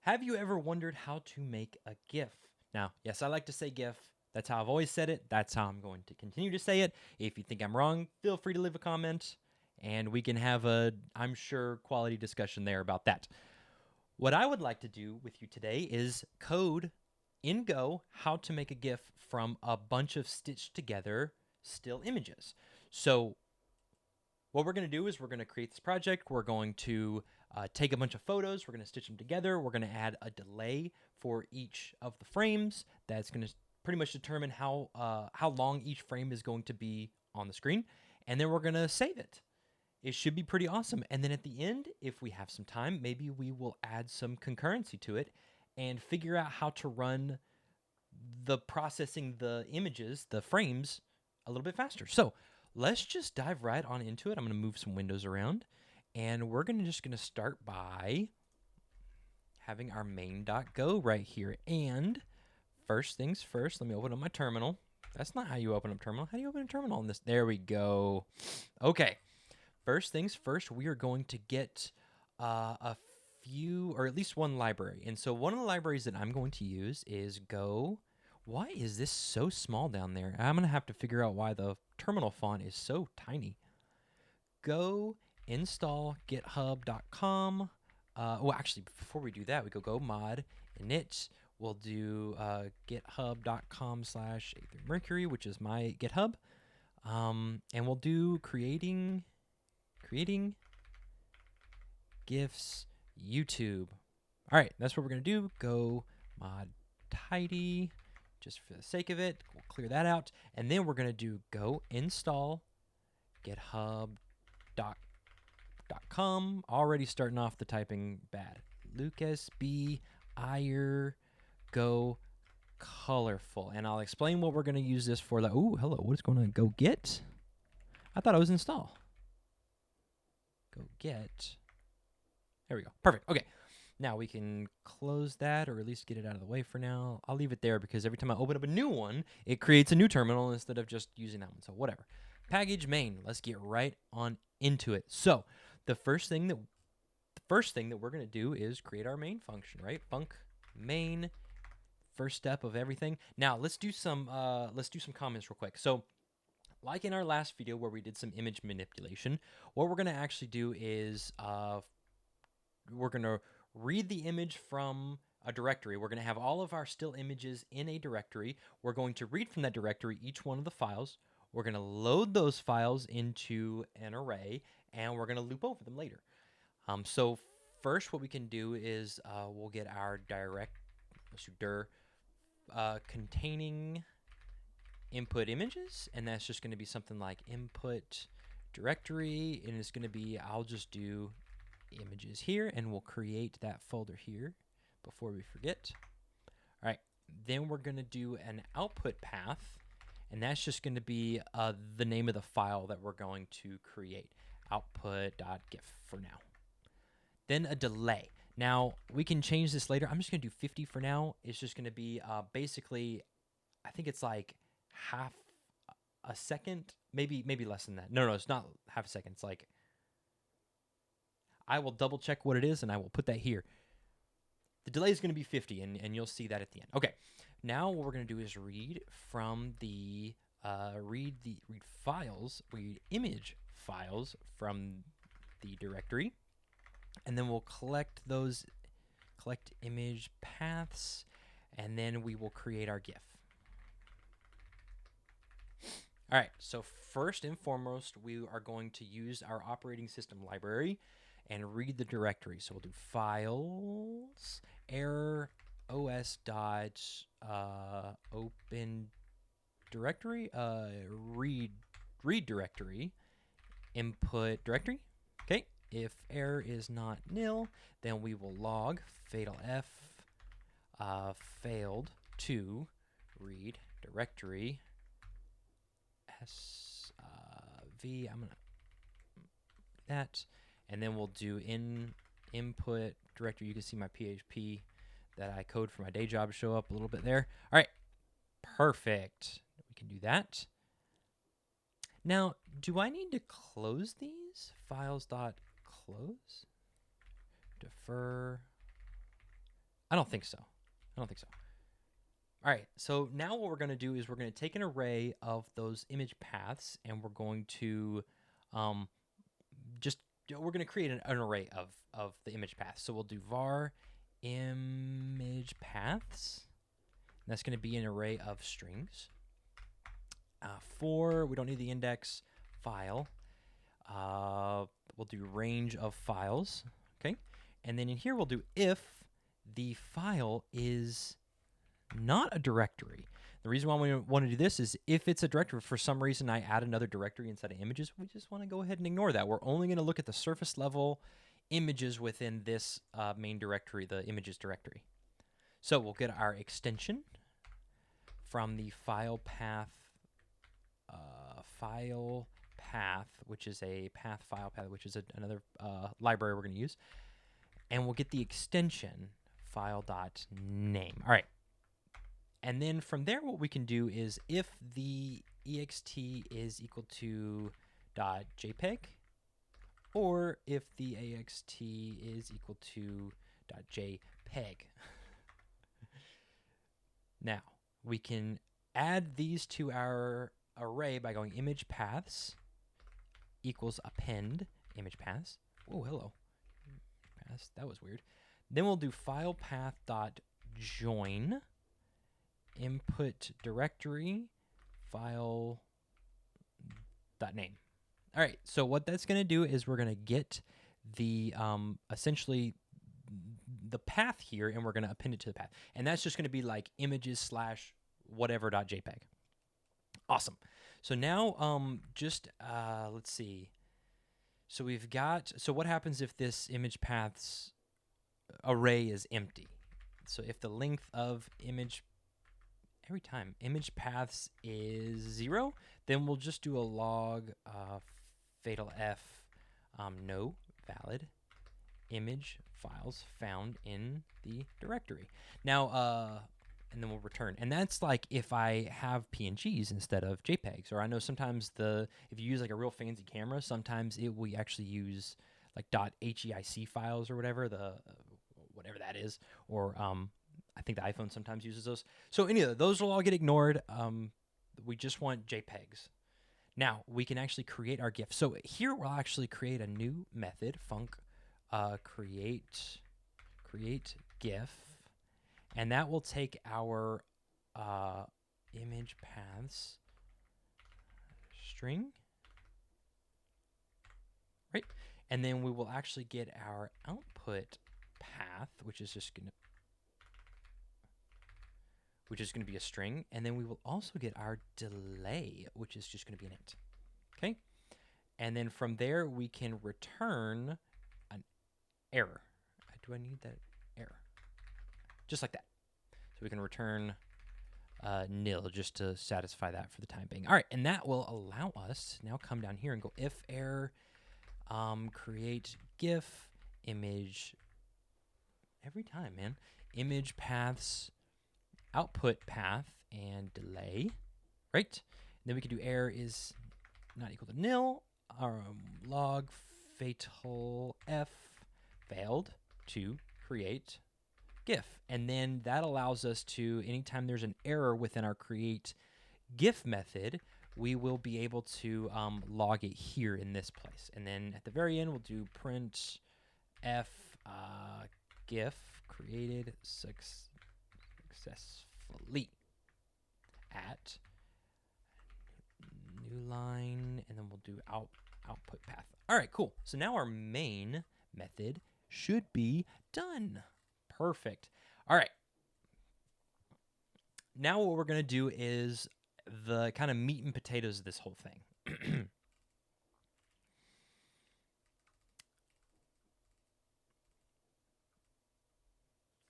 Have you ever wondered how to make a GIF? Now, yes, I like to say GIF. That's how I've always said it. That's how I'm going to continue to say it. If you think I'm wrong, feel free to leave a comment and we can have a, I'm sure, quality discussion there about that. What I would like to do with you today is code in Go how to make a GIF from a bunch of stitched together still images. So what we're going to do is we're going to create this project. We're going to take a bunch of photos. We're going to stitch them together. We're going to add a delay for each of the frames. That's going to pretty much determine how long each frame is going to be on the screen. And then we're going to save it. It should be pretty awesome. And then at the end, if we have some time, maybe we will add some concurrency to it and figure out how to run the processing the images, the frames, a little bit faster. So let's just dive right on into it. I'm going to move some windows around, and we're just going to start by having our main.go right here. And first things first, let me open up my terminal. That's not how you open up terminal. How do you open a terminal on this? There we go. Okay. First things first, we are going to get a few, or at least one library. And so one of the libraries that I'm going to use is Go. Why is this so small down there? I'm going to have to figure out why the terminal font is so tiny. Go install github.com. Well, actually, before we do that, we go mod init. We'll do github.com/mercury, which is my GitHub. And we'll do creating GIFs YouTube. All right, that's what we're going to do. Go mod tidy, just for the sake of it. We'll clear that out. And then we're going to do go install github.com. Already starting off the typing bad. Lucas B. Iyer go colorful. And I'll explain what we're going to use this for. Ooh, hello. What is going on? Go get? I thought it was install. Go get. There we go. Perfect. Okay. Now we can close that, or at least get it out of the way for now. I'll leave it there because every time I open up a new one, it creates a new terminal instead of just using that one. So whatever. Package main. Let's get right on into it. So the first thing that we're going to do is create our main function, right? Func main. First step of everything. Now let's do some comments real quick. So like in our last video where we did some image manipulation, what we're going to actually do is we're going to read the image from a directory. We're going to have all of our still images in a directory. We're going to read from that directory each one of the files. We're going to load those files into an array, and we're going to loop over them later. So first what we can do is we'll get our dir containing input images, and that's just going to be something like input directory, and it's going to be, I'll just do images here, and we'll create that folder here before we forget. All right, then we're going to do an output path, and that's just going to be the name of the file that we're going to create, output.gif for now. Then a delay. Now we can change this later. I'm just going to do 50 for now. It's just going to be basically, I think it's like half a second, maybe less than that. No, it's not half a second. It's like, I will double check what it is, and I will put that here. The delay is going to be 50, and you'll see that at the end. Okay, now what we're going to do is read from the read image files from the directory, and then we'll collect image paths, and then we will create our GIF. All right, so first and foremost, we are going to use our operating system library and read the directory. So we'll do files, error, os dot open directory, read directory, input directory. Okay, if error is not nil, then we will log fatal f failed to read directory SV. I'm gonna that, and then we'll do input directory. You can see my PHP that I code for my day job show up a little bit there. All right, perfect. We can do that. Now, do I need to close these? Files.close, defer, I don't think so. I don't think so. All right, so now what we're going to do is we're going to take an array of those image paths, and we're going to we're going to create an array of the image paths. So we'll do var image paths. And that's going to be an array of strings. For, we don't need the index, file. We'll do range of files, okay? And then in here we'll do if the file is not a directory. The reason why we want to do this is if it's a directory, for some reason I add another directory inside of images, we just want to go ahead and ignore that. We're only going to look at the surface level images within this main directory, the images directory. So we'll get our extension from the file path, which is a file path, which is another library we're going to use. And we'll get the extension file.name. All right. And then from there, what we can do is if the ext is equal to .jpeg, or if the axt is equal to .jpeg. Now, we can add these to our array by going image paths equals append image paths. Oh, hello. Paths, that was weird. Then we'll do file path dot join input directory file dot name. All right, so what that's going to do is we're going to get the essentially the path here, and we're going to append it to the path, and that's just going to be like images / whatever.jpg. Awesome. So now let's see. So we've got, so what happens if this image paths array is empty? So if the length of image paths is 0, then we'll just do a log fatal f no valid image files found in the directory. Now, and then we'll return. And that's like if I have PNGs instead of JPEGs, or I know sometimes if you use like a real fancy camera, sometimes it will actually use like .heic files or whatever, whatever that is, or I think the iPhone sometimes uses those. So anyway, those will all get ignored. We just want JPEGs. Now we can actually create our GIF. So here we'll actually create a new method, func create GIF, and that will take our image paths string, right? And then we will actually get our output path, which is just going to be a string, and then we will also get our delay, which is just going to be an int. Okay? And then from there we can return an error. Do I need that error? Just like that. So we can return nil just to satisfy that for the time being. All right, and that will allow us to now come down here and go if error create GIF image every time, man. Image paths output path and delay, right? And then we can do error is not equal to nil, log fatal f failed to create GIF. And then that allows us to, anytime there's an error within our create GIF method, we will be able to log it here in this place. And then at the very end, we'll do print f GIF created successfully at new line, and then we'll do output path. All right, cool. So now our main method should be done. Perfect. All right. Now what we're going to do is the kind of meat and potatoes of this whole thing.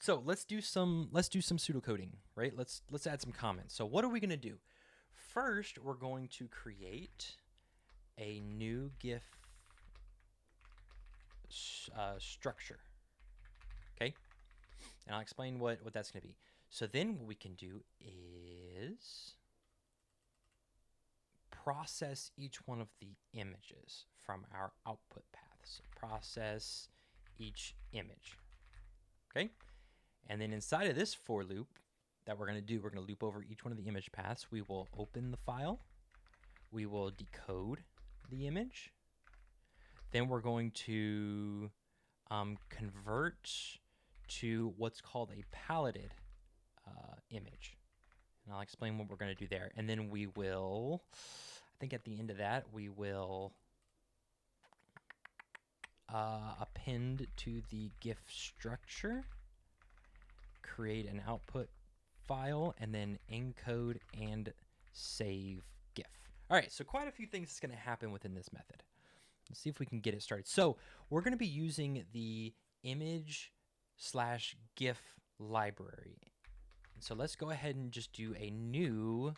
So let's do some pseudocoding, right? Let's add some comments. So what are we going to do? First, we're going to create a new GIF structure. Okay? And I'll explain what that's going to be. So then what we can do is process each one of the images from our output path. So process each image. Okay? And then inside of this for loop that we're going to do, we're going to loop over each one of the image paths. We will open the file. We will decode the image. Then we're going to convert to what's called a paletted image. And I'll explain what we're going to do there. And then we will, I think at the end of that, we will append to the GIF structure, create an output file, and then encode and save GIF. All right, so quite a few things is going to happen within this method. Let's see if we can get it started. So we're going to be using the image/GIF library. And so let's go ahead and just do a new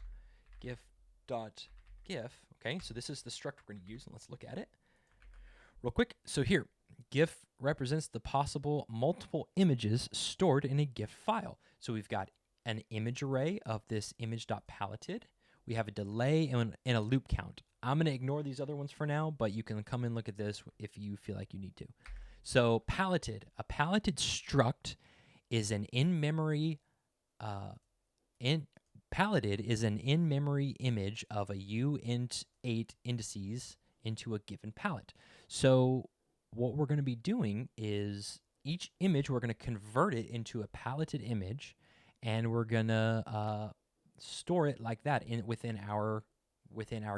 GIF.GIF. Okay, so this is the structure we're going to use, and let's look at it real quick. So here, GIF represents the possible multiple images stored in a GIF file. So we've got an image array of this image.paletted. We have a delay and a loop count. I'm going to ignore these other ones for now, but you can come and look at this if you feel like you need to. So paletted, a paletted struct is an in-memory paletted is an in-memory image of a uint8 indices into a given palette. So what we're going to be doing is each image, we're going to convert it into a paletted image, and we're going to store it like that within our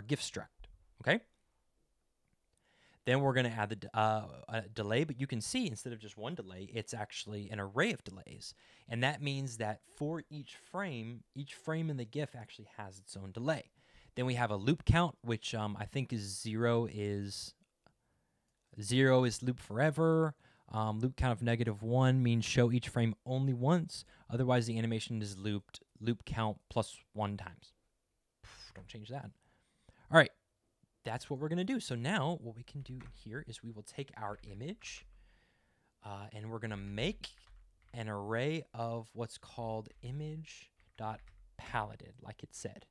GIF struct. Okay. Then we're going to add the a delay, but you can see instead of just one delay, it's actually an array of delays. And that means that for each frame in the GIF actually has its own delay. Then we have a loop count, which I think is zero is loop forever. Loop count of -1 means show each frame only once. Otherwise, the animation is looped. Loop count +1 times. Don't change that. All right. That's what we're going to do. So now what we can do here is we will take our image and we're going to make an array of what's called image.paletted, like it said.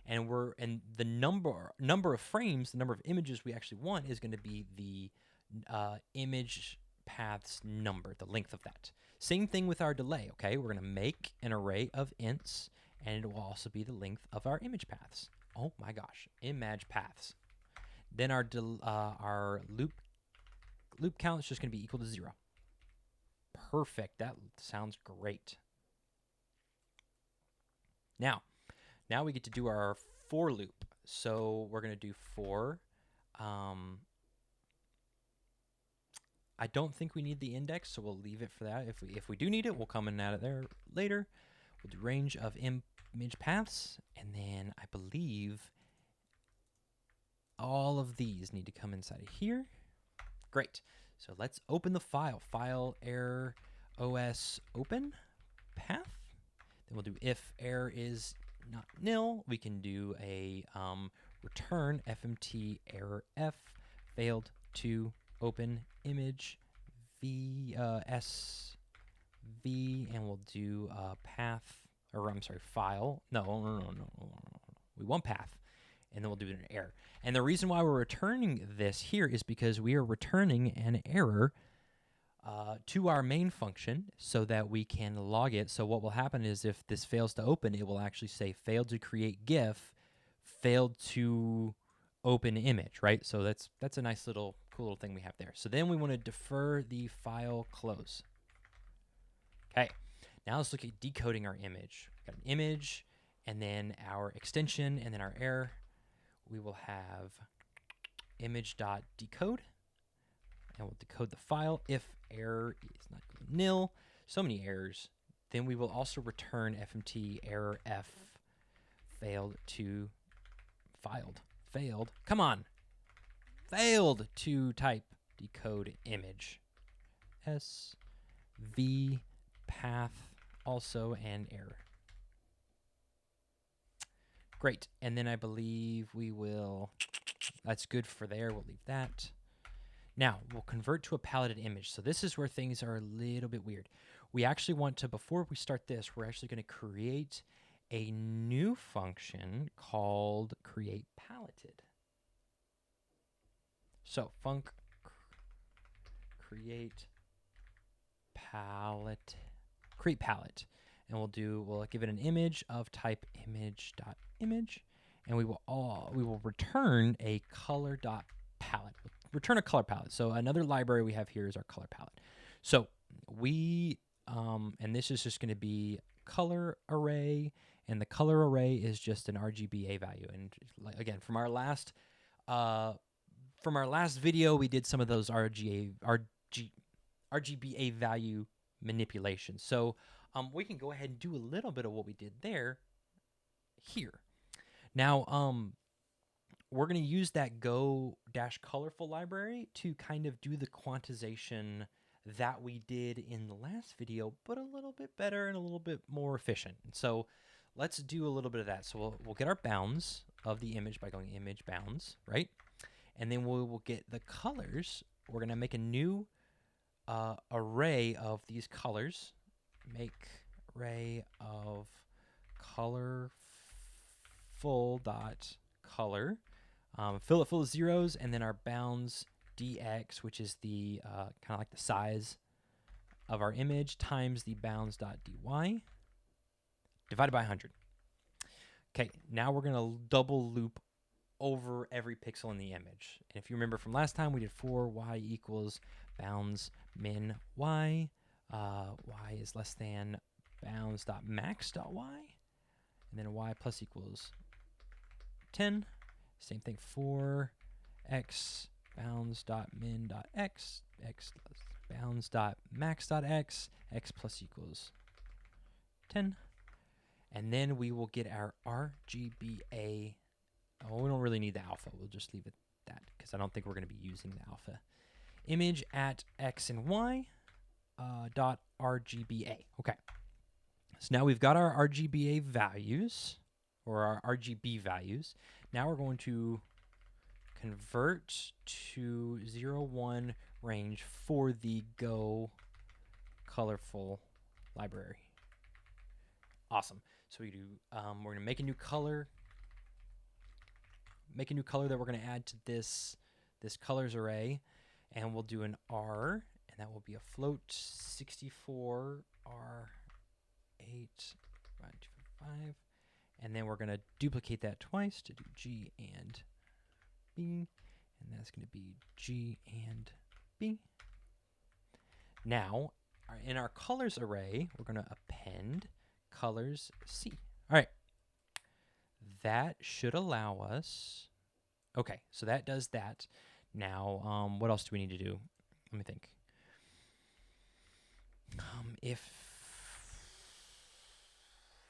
And the number of frames, the number of images we actually want is going to be the image path's number, the length of that. Same thing with our delay, okay? We're going to make an array of ints, and it will also be the length of our image paths. Oh my gosh, image paths. Then our loop count is just going to be equal to 0. Perfect. That sounds great. Now we get to do our for loop. So we're going to do for. I don't think we need the index, so we'll leave it for that. If we do need it, we'll come and add it there later. We'll do range of image paths, and then I believe all of these need to come inside of here. Great. So let's open the file. File error os open path. Then we'll do if error is not nil. We can do a return fmt error f failed to open image s v, and we'll do path, or I'm sorry, file. No. We want path. And then we'll do an error. And the reason why we're returning this here is because we are returning an error to our main function so that we can log it. So what will happen is if this fails to open, it will actually say failed to create GIF, failed to open image, right? So that's a nice little cool little thing we have there. So then we want to defer the file close. Okay, now let's look at decoding our image. We've got an image, and then our extension, and then our error. We will have image.decode, and we'll decode the file if error is not equal to nil. So many errors. Then we will also return fmt error f failed to come on, failed to type decode image s v path also and error. Great. And then I believe we will, that's good for there. We'll leave that. Now we'll convert to a paletted image. So this is where things are a little bit weird. We actually want to, before we start this, we're actually going to create a new function called create paletted. So func create create palette, and we'll give it an image of type image.image, and we will return a color.palette. We'll return a color palette. So another library we have here is our color palette. So we and this is just going to be color array, and the color array is just an RGBA value. And again, from our last video, we did some of those RGBA value manipulations. So we can go ahead and do a little bit of what we did there here. Now, we're going to use that go-colorful library to kind of do the quantization that we did in the last video, but a little bit better and a little bit more efficient. So let's do a little bit of that. So we'll get our bounds of the image by going image bounds, right? And then we'll get the colors. We're going to make a new array of these colors. Make array of colorful.color. Fill it full of zeros, and then our bounds dx, which is the kind of like the size of our image, times the bounds.dy divided by 100. Okay, now we're going to double loop over every pixel in the image. And if you remember from last time, we did for y equals bounds min y. Y is less than bounds.max.y. And then y plus equals 10. Same thing for x bounds.min.x, x bounds.max.x, x plus equals 10. And then we will get our RGBA. Oh, we don't really need the alpha. We'll just leave it that because I don't think we're going to be using the alpha. Image at x and y dot RGBA. Okay. So now we've got our RGBA values, or our RGB values. Now we're going to convert to 0, 1 range for the Go colorful library. Awesome. So we do. We're going to make a new color. Make a new color that we're going to add to this colors array, and we'll do an R, and that will be a float 64 R8 5, and then we're going to duplicate that twice to do G and B, and that's going to be G and B. Now, in our colors array, we're going to append colors C. All right. That should allow us. Okay, so that does that. Now, what else do we need to do? Let me think.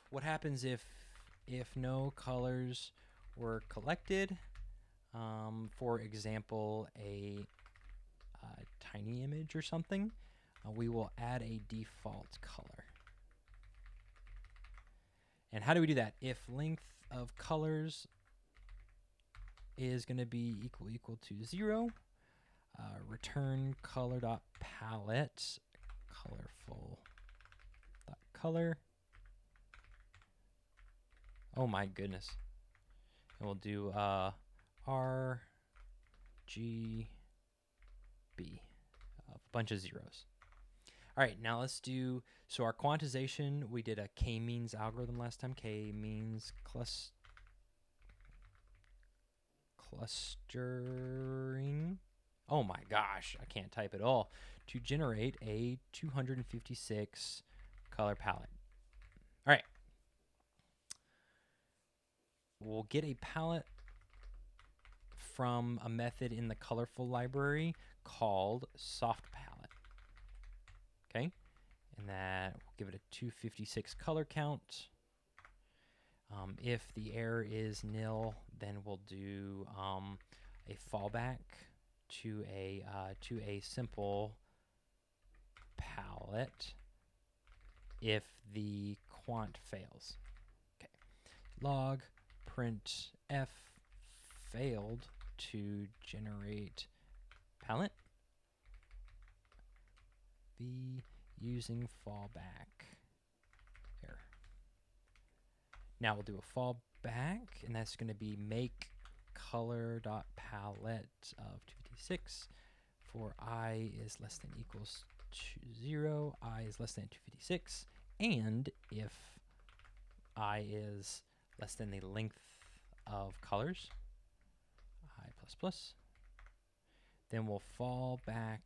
What happens if no colors were collected? For example, a tiny image or something, we will add a default color. And how do we do that? If length of colors is going to be equal to 0, return color.palette colorful.color. Oh my goodness. And we'll do R G B, a bunch of zeros. All right, now let's do, so our quantization, we did a k-means algorithm last time. K-means clustering. Oh my gosh, I can't type at all. To generate a 256 color palette. All right. We'll get a palette from a method in the colorful library called soft palette. Okay, and that will give it a 256 color count. If the error is nil, then we'll do a fallback to a simple palette if the quant fails. Okay, log print f failed to generate palette. Be using fallback error. Now we'll do a fallback, and that's going to be make color.palette of 256 for I is less than equals to 0, I is less than 256, And if I is less than the length of colors, I plus plus, then we'll fall back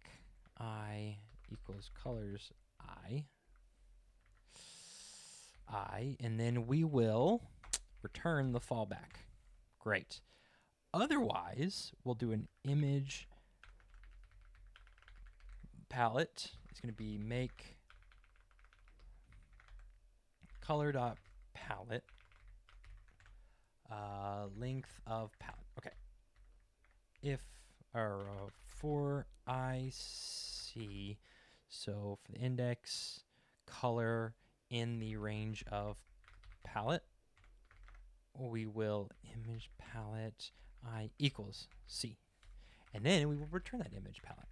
I equals colors I, and then we will return the fallback. Great. Otherwise, we'll do an image palette. It's going to be make color.palette length of palette. Okay. If or for IC, so for the index color in the range of palette, we will image palette I equals C, and then we will return that image palette.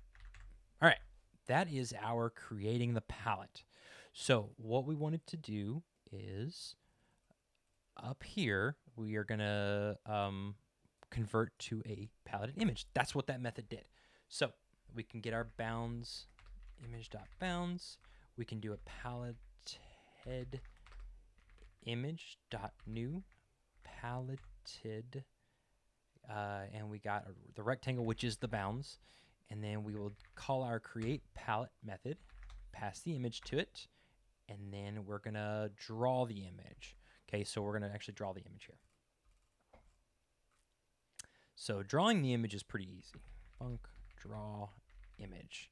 All right, that is our creating the palette. So what we wanted to do is up here, we are going to convert to a paletted image. That's what that method did. So we can get our bounds, image.bounds. We can do a paletted image.new paletted, and we got the rectangle, which is the bounds. And then we will call our create palette method, pass the image to it, and then we're going to draw the image. Okay, so we're going to actually draw the image here. So drawing the image is pretty easy. Func draw image.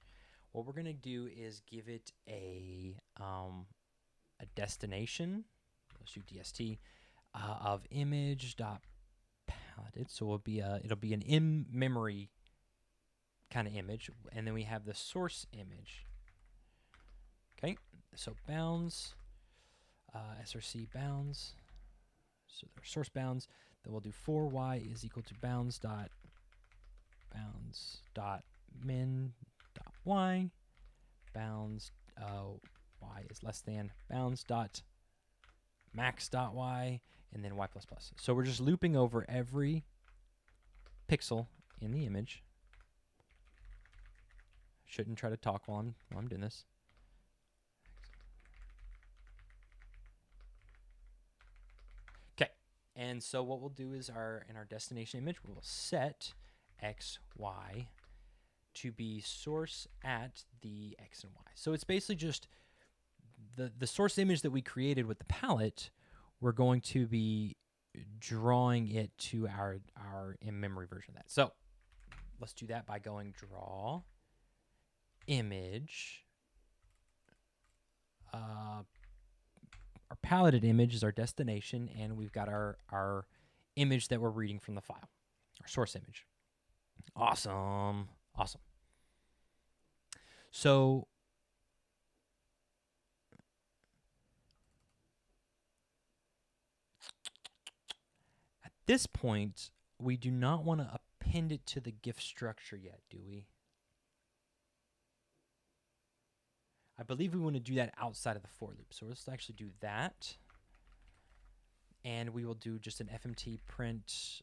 What we're going to do is give it a destination. Let's do DST of image.paletted. So it'll be an in-memory kind of image, and then we have the source image. Okay, so bounds, src bounds, so their source bounds. Then we'll do for y is equal to bounds dot min dot y, bounds y is less than bounds dot max dot y, and then y plus plus. So we're just looping over every pixel in the image. Shouldn't try to talk while I'm doing this. Okay, and so what we'll do is in our destination image, we will set x, y to be source at the x and y. So it's basically just the source image that we created with the palette. We're going to be drawing it to our in-memory version of that. So let's do that by going draw image. Our paletted image is our destination, and we've got our image that we're reading from the file, our source image. Awesome. Awesome. So at this point, we do not want to append it to the GIF structure yet, do we? I believe we want to do that outside of the for loop. So let's actually do that. And we will do just an fmt print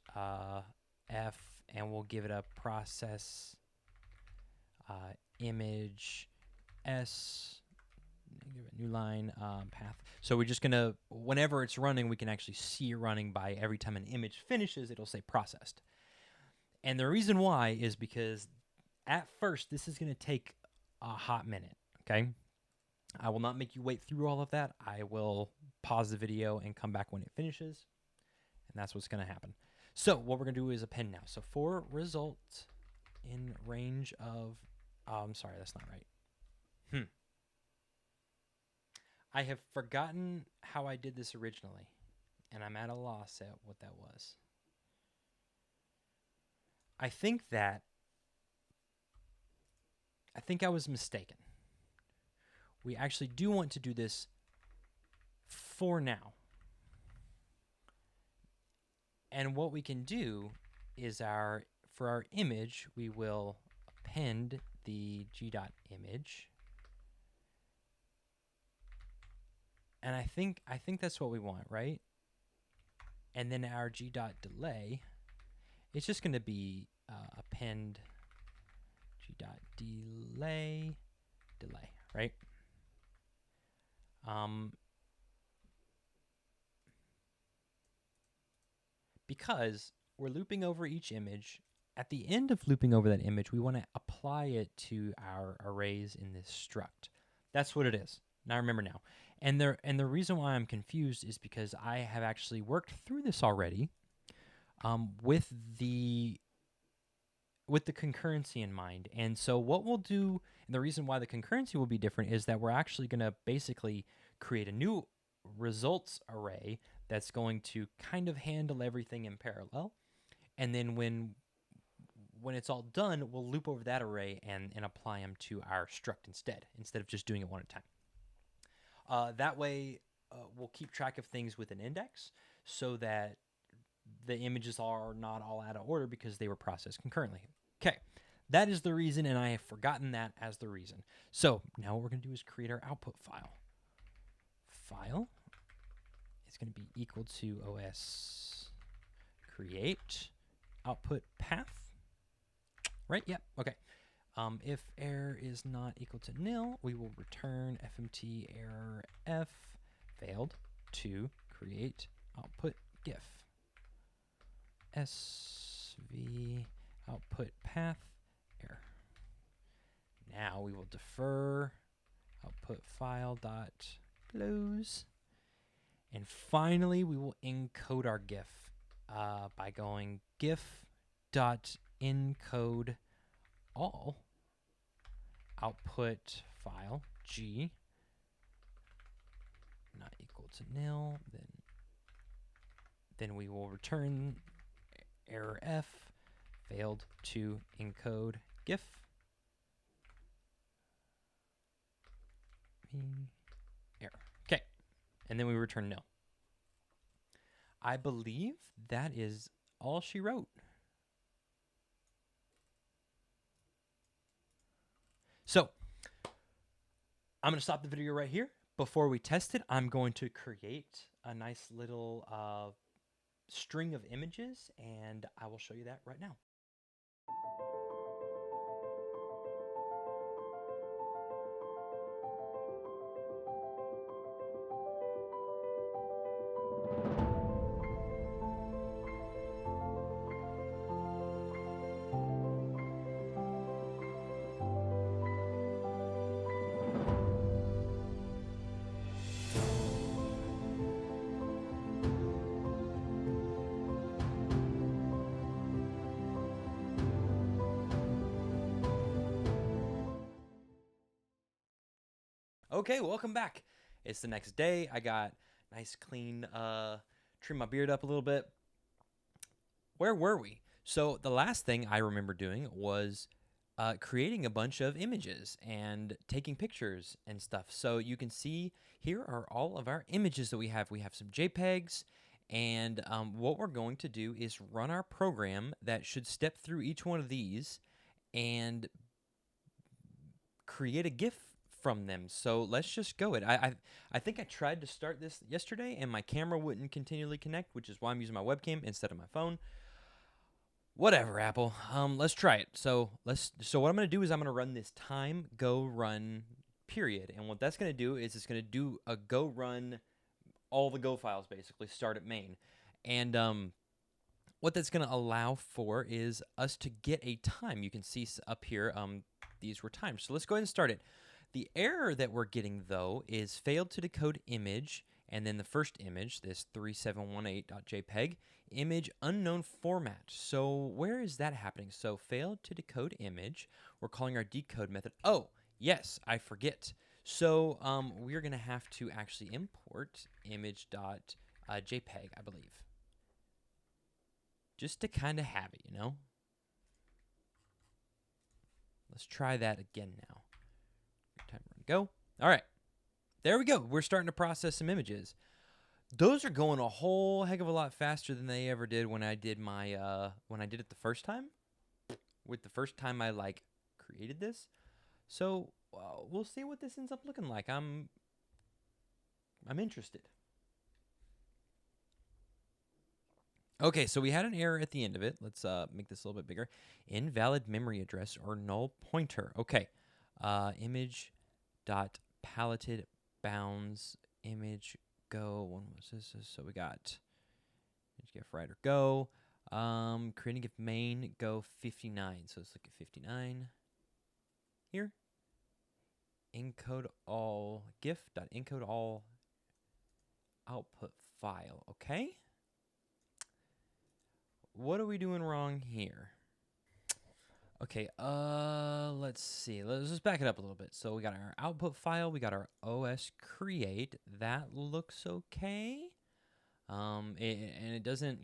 f, and we'll give it a process image s, give it a new line path. So we're just going to, whenever it's running, we can actually see it running by every time an image finishes, it'll say processed. And the reason why is because at first, this is going to take a hot minute, okay? I will not make you wait through all of that. I will pause the video and come back when it finishes, and that's what's going to happen. So what we're going to do is append now. So for result in range of, I'm sorry, that's not right. I have forgotten how I did this originally, and I'm at a loss at what that was. I think I was mistaken. We actually do want to do this for now. And what we can do is for our image, we will append the g.image. And I think that's what we want, right? And then our g.delay, it's just going to be append g.delay, right? Because we're looping over each image. At the end of looping over that image, we want to apply it to our arrays in this struct. That's what it is. Now remember now. And the reason why I'm confused is because I have actually worked through this already with the concurrency in mind. And so what we'll do, and the reason why the concurrency will be different is that we're actually going to basically create a new results array that's going to kind of handle everything in parallel. And then when it's all done, we'll loop over that array and apply them to our struct instead of just doing it one at a time. That way, we'll keep track of things with an index so that the images are not all out of order because they were processed concurrently. Okay, that is the reason, and I have forgotten that as the reason. So now what we're going to do is create our output file. File is going to be equal to os create output path. Right? Yep. Okay. If error is not equal to nil, we will return fmt error f failed to create output GIF. sv output path error. Now we will defer output file dot close, and finally we will encode our GIF by going GIF dot encode all output file g not equal to nil, then we will return error f failed to encode GIF error. Okay, and then we return nil. I believe that is all she wrote. So I'm going to stop the video right here. Before we test it, I'm going to create a nice little string of images, and I will show you that right now. Okay, welcome back. It's the next day. I got nice clean, trim my beard up a little bit. Where were we? So the last thing I remember doing was creating a bunch of images and taking pictures and stuff. So you can see here are all of our images that we have. We have some JPEGs, and what we're going to do is run our program that should step through each one of these and create a GIF from them. So let's just go it. I think I tried to start this yesterday and my camera wouldn't continually connect, which is why I'm using my webcam instead of my phone. Whatever, Apple. Let's try it. So what I'm going to do is I'm going to run this time go run period. And what that's going to do is it's going to do a go run all the Go files, basically start at main. And what that's going to allow for is us to get a time. You can see up here, these were timed. So let's go ahead and start it. The error that we're getting, though, is failed to decode image, and then the first image, this 3718.jpg, image unknown format. So where is that happening? So failed to decode image, we're calling our decode method. Oh, yes, I forget. So we're going to have to actually import image.jpg, I believe. Just to kind of have it, you know? Let's try that again now. Time run go. All right. There we go. We're starting to process some images. Those are going a whole heck of a lot faster than they ever did when I did my when I did it the first time. With the first time I created this. So we'll see what this ends up looking like. I'm interested. Okay, so we had an error at the end of it. Let's make this a little bit bigger. Invalid memory address or null pointer. Okay. Image dot paletted bounds image go. When was this? So we got image GIF writer go. Creating GIF main go 59. So let's look at 59 here. Encode all GIF.encode all output file. Okay. What are we doing wrong here? Okay, let's see. Let's just back it up a little bit. So we got our output file, we got our OS create. That looks okay. And it doesn't,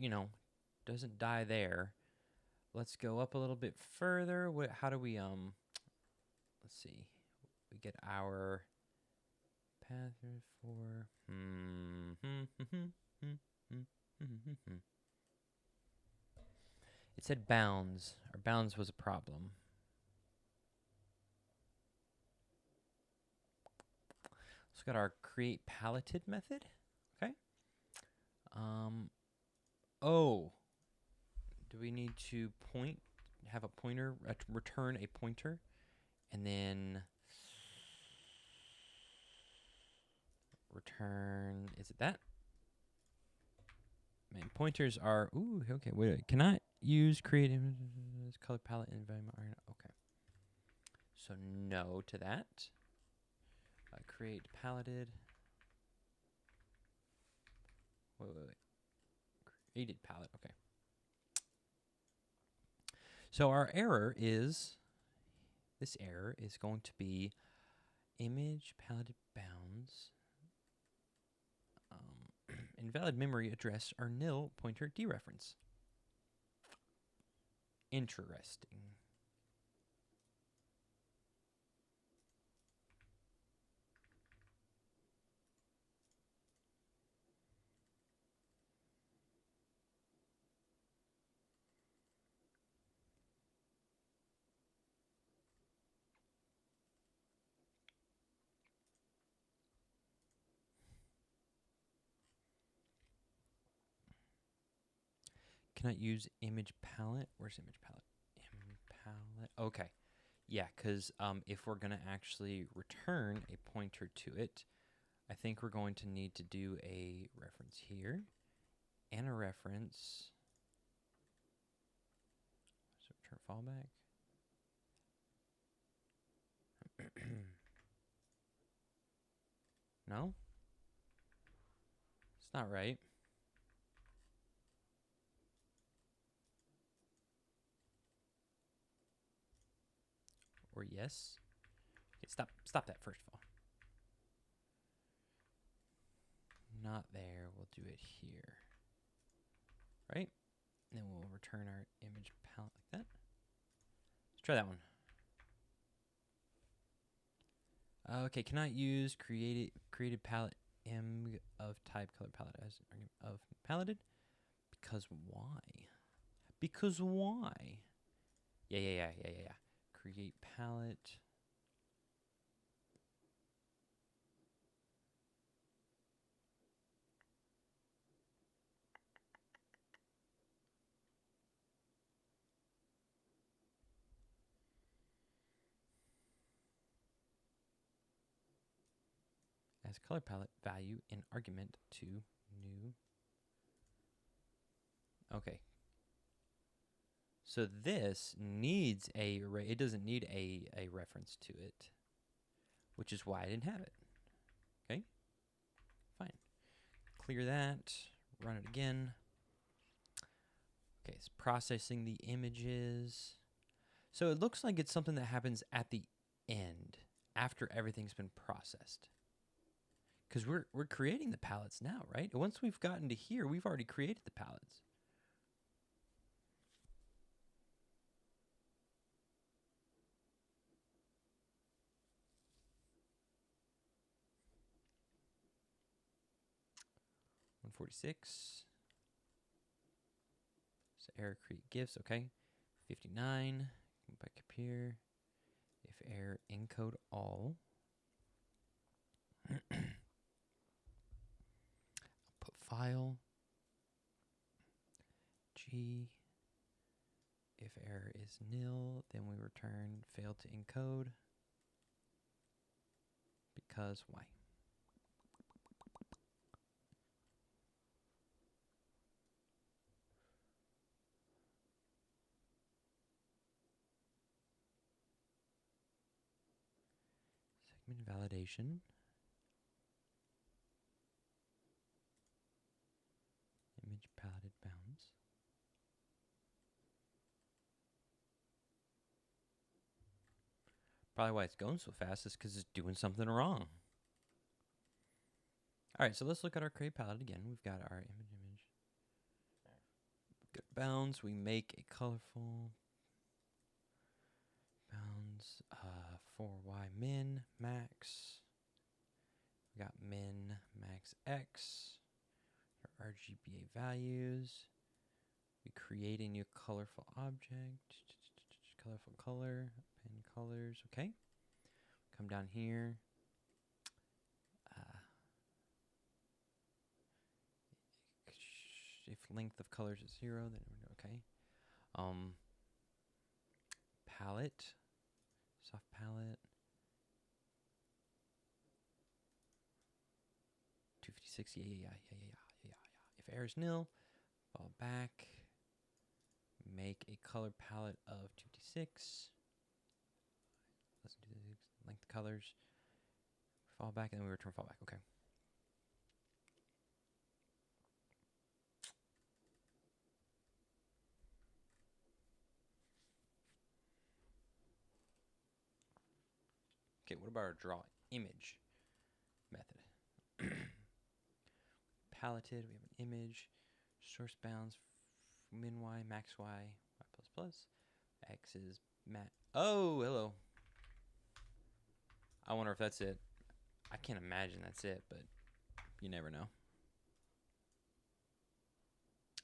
doesn't die there. Let's go up a little bit further. How do we, let's see. We get our path for, it said bounds. Our bounds was a problem. So we got our create paletted method. Okay. Oh, do we need to have a pointer, return a pointer, and then return, is it that? Man, pointers are, ooh, okay, wait, cannot use create images, color palette, environment, okay. So no to that. Create paletted. Wait. Created palette, okay. So our error is, this error is going to be image paletted bounds. Invalid memory address or nil pointer dereference. Interesting. Cannot use image palette. Where's image palette? Palette. Okay. Yeah, because if we're going to actually return a pointer to it, I think we're going to need to do a reference here and a reference. So return fallback. No? It's not right. Or yes. Okay, stop that first of all. Not there. We'll do it here. Right? And then we'll return our image palette like that. Let's try that one. Okay, cannot use created palette m of type color palette as argument of paletted. Because why? Because why? Yeah. Create palette. As color palette value in argument to new. Okay. So this needs it doesn't need a reference to it, which is why I didn't have it. Okay, fine. Clear that, run it again. Okay, it's processing the images. So it looks like it's something that happens at the end, after everything's been processed. Because we're creating the palettes now, right? Once we've gotten to here, we've already created the palettes. .146. So error create GIFs, okay. 59. Come back up here. If error encode all. Put file. G. If error is nil, then we return failed to encode. Because why? Statement validation. Image paletted bounds. Probably why it's going so fast is because it's doing something wrong. All right, so let's look at our create palette again. We've got our image. Good bounds. We make a colorful bounds for y min max. We got min max x. Our RGBA values. We create a new colorful object. Colorful color. Pen colors. Okay. Come down here. If length of colors is 0, then we're okay. Palette, soft palette, 256. Yeah. If error is nil, fall back. Make a color palette of 256. Let's do the length colors. Fall back, and then we return fall back. Okay. Okay, what about our draw image method? Paletted, we have an image, source bounds, min y, max y, y plus plus, x is mat. Oh, hello. I wonder if that's it. I can't imagine that's it, but you never know.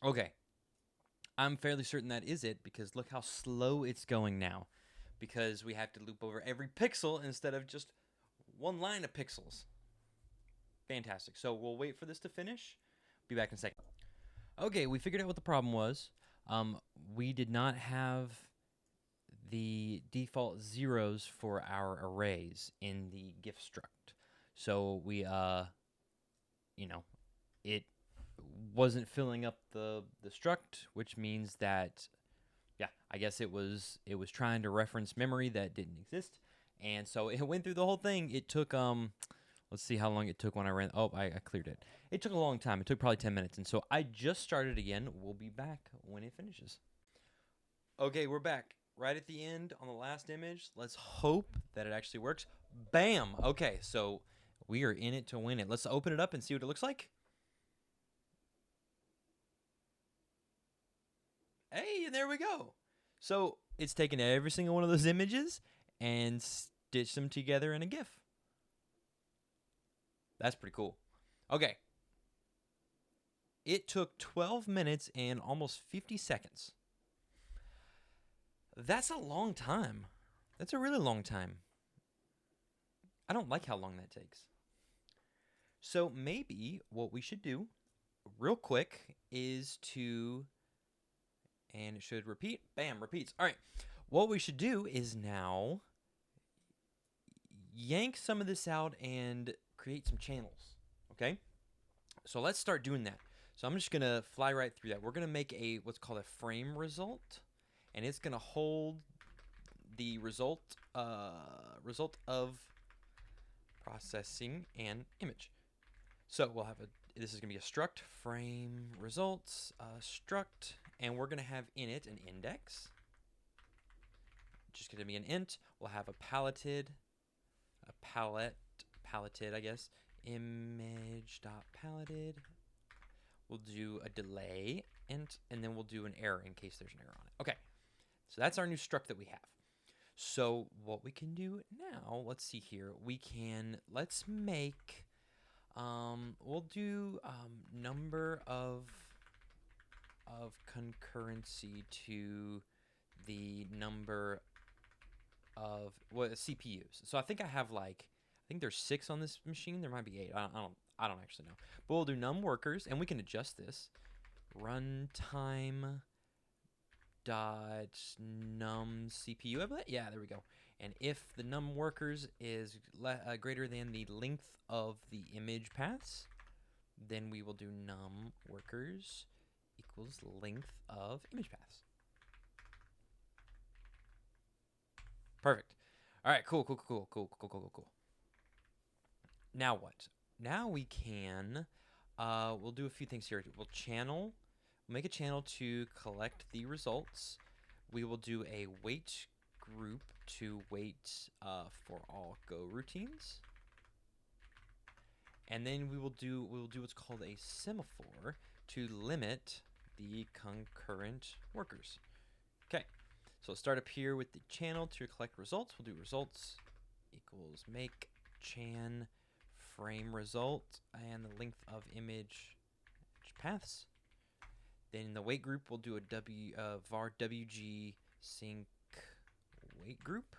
Okay. I'm fairly certain that is it because look how slow it's going now. Because we have to loop over every pixel instead of just one line of pixels. Fantastic. So we'll wait for this to finish. Be back in a second. Okay, we figured out what the problem was. We did not have the default zeros for our arrays in the GIF struct. So we, it wasn't filling up the struct, which means that, yeah, I guess it was trying to reference memory that didn't exist. And so it went through the whole thing. It took, let's see how long it took when I ran. Oh, I cleared it. It took a long time. It took probably 10 minutes. And so I just started again. We'll be back when it finishes. Okay, we're back. Right at the end on the last image. Let's hope that it actually works. Bam! Okay, so we are in it to win it. Let's open it up and see what it looks like. Hey, and there we go. So it's taken every single one of those images and stitched them together in a GIF. That's pretty cool. Okay. It took 12 minutes and almost 50 seconds. That's a long time. That's a really long time. I don't like how long that takes. So maybe what we should do real quick is to, and it should repeat. Bam, repeats. All right. What we should do is now yank some of this out and create some channels. Okay? So let's start doing that. So I'm just going to fly right through that. We're going to make a what's called a frame result, and it's going to hold the result of processing an image. So we'll have this is going to be a struct frame results struct, and we're going to have in it an index. Just going to be an int. We'll have a paletted, I guess, image.paletted. We'll do a delay int, and then we'll do an error in case there's an error on it. Okay, so that's our new struct that we have. So what we can do now, let's see here. Let's make, we'll do number of concurrency to the number of CPUs. So I think I think there's 6 on this machine. There might be 8. I don't actually know. But we'll do num workers, and we can adjust this. Runtime dot num CPU. Yeah, there we go. And if the num workers is greater than the length of the image paths, then we will do num workers equals length of image paths. Perfect. All right, cool. Now what? Now we can, we'll do a few things here. We'll make a channel to collect the results. We will do a wait group to wait for all Go routines. And then we'll do what's called a semaphore to limit the concurrent workers. Okay, so let's start up here with the channel to collect results. We'll do results equals make chan frame result and the length of image paths. Then in the wait group, we'll do a var wg sync wait group.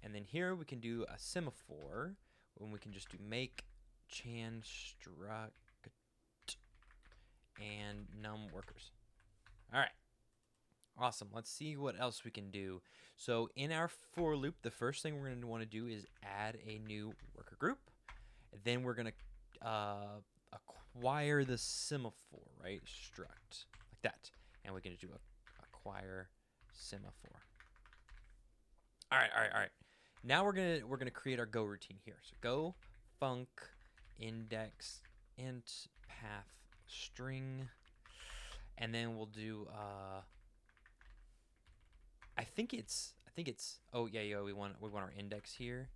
And then here we can do a semaphore when we can just do make chan struct and num workers. All right. Awesome. Let's see what else we can do. So in our for loop, the first thing we're going to want to do is add a new worker group. Then we're going to acquire the semaphore, right? Struct, like that. And we're going to do acquire semaphore. All right. Now we're gonna create our Go routine here. So go func index int path string, and then we'll do I think it's oh yeah we want our index here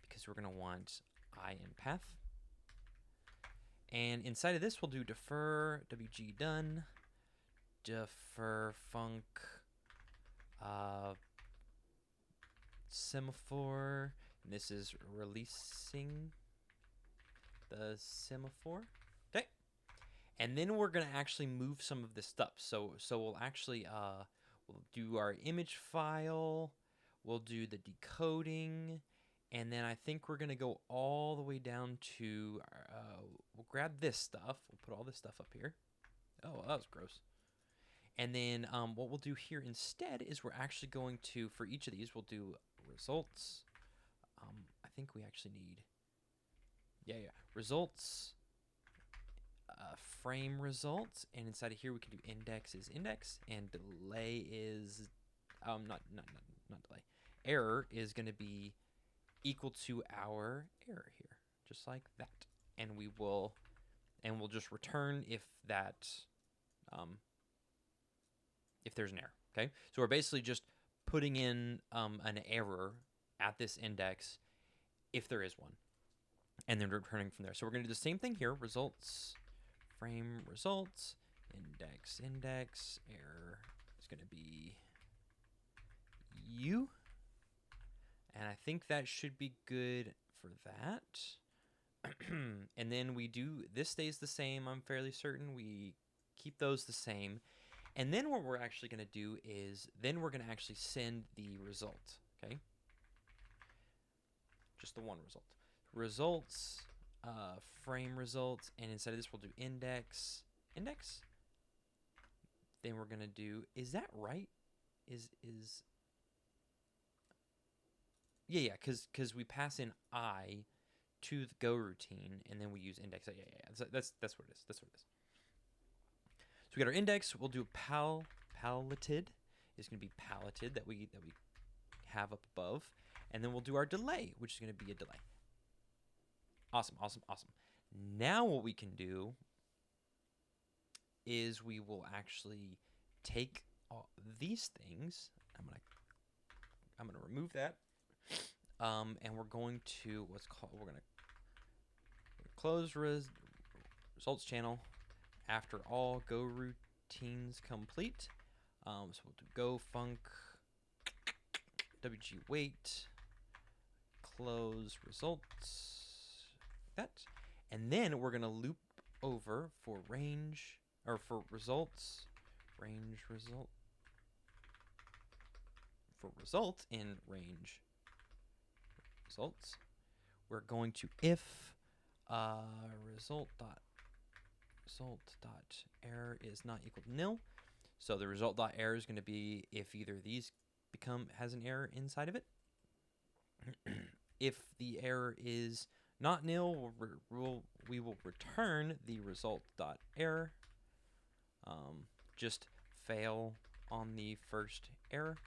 because we're gonna want I in path. And inside of this we'll do defer wg done, defer func semaphore, and this is releasing the semaphore. Okay, and then we're gonna actually move some of this stuff. So we'll actually we'll do our image file, we'll do the decoding, and then I think we're gonna go all the way down to we'll grab this stuff. We'll put all this stuff up here. Oh, that was gross. And then what we'll do here instead is we're actually going to, for each of these, we'll do results. I think we actually need, results, frame results, and inside of here we can do index is index, and delay is, not delay. Error is going to be equal to our error here, just like that. And we'll just return if that, if there's an error. Okay, so we're basically just putting in an error at this index if there is one, and then returning from there. So we're going to do the same thing here. Results, frame results, index, error is going to be U. And I think that should be good for that. And then we do, this stays the same, I'm fairly certain. We keep those the same. And then what we're actually going to do is, then we're going to actually send the result, okay? Just the one result. Results, frame results, and inside of this we'll do index. Then we're going to do, is that right? Yeah, because we pass in I to the Go routine, and then we use index. Yeah. That's what it is. So we got our index. We'll do paletted. It's going to be paletted that we have up above, and then we'll do our delay, which is going to be a delay. Awesome. Now what we can do is we will actually take all these things. I'm gonna remove that, and we're going to we're gonna close results channel. After all Go routines complete, so we'll do go func wg wait, close results, that, and then we're gonna loop over for range, or for results, range result, for result in range results. We're going to if result.error is not equal to nil. So the result.error is going to be if either of these has an error inside of it. If the error is not nil, we will return the result.error. Just fail on the first error.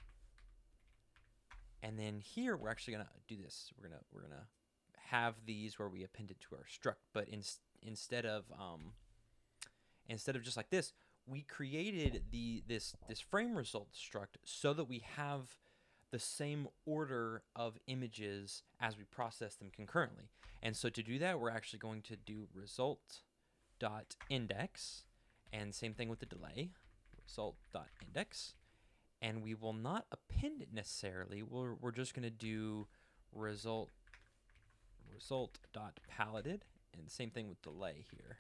And then here we're actually gonna do this. We're gonna have these where we append it to our struct, but instead of just like this, we created this frame result struct so that we have the same order of images as we process them concurrently. And so to do that, we're actually going to do result.index, and same thing with the delay, result.index, and we will not append it necessarily. We're just going to do result.paletted, and same thing with delay here.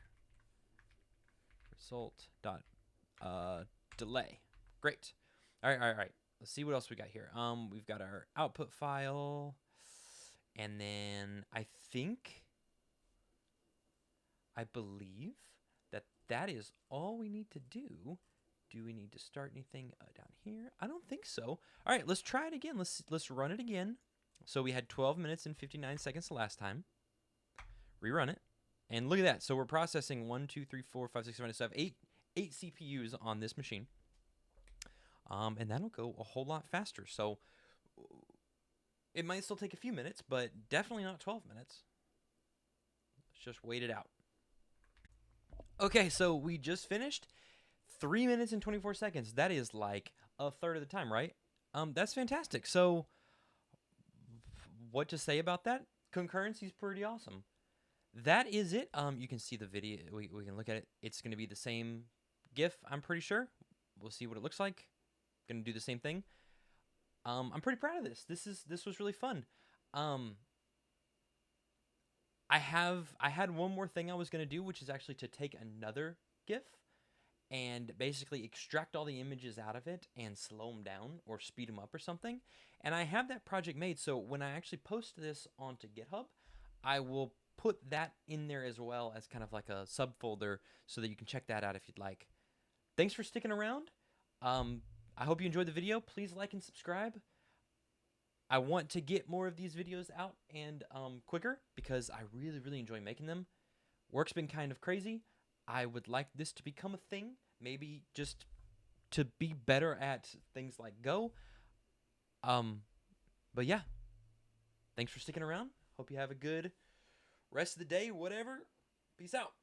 Result.delay. Great. All right. Let's see what else we got here. We've got our output file, and then I believe that is all we need to do. Do we need to start anything down here? I don't think so. All right, let's try it again. Let's run it again. So we had 12 minutes and 59 seconds the last time. Rerun it, and look at that. So we're processing 1, 2, 3, 4, 5, 6, 7, 8 CPUs on this machine. And that'll go a whole lot faster. So it might still take a few minutes, but definitely not 12 minutes. Let's just wait it out. Okay, so we just finished 3 minutes and 24 seconds. That is like a third of the time, right? That's fantastic. So what to say about that? Concurrency is pretty awesome. That is it. You can see the video. We can look at it. It's going to be the same GIF, I'm pretty sure. We'll see what it looks like. Going to do the same thing. I'm pretty proud of this. This was really fun. I had one more thing I was going to do, which is actually to take another GIF and basically extract all the images out of it and slow them down or speed them up or something. And I have that project made, so when I actually post this onto GitHub, I will put that in there as well as kind of like a subfolder so that you can check that out if you'd like. Thanks for sticking around. I hope you enjoyed the video. Please like and subscribe. I want to get more of these videos out and quicker because I really enjoy making them. Work's been kind of crazy. I would like this to become a thing, maybe just to be better at things like Go. But yeah, thanks for sticking around. Hope you have a good rest of the day, whatever. Peace out.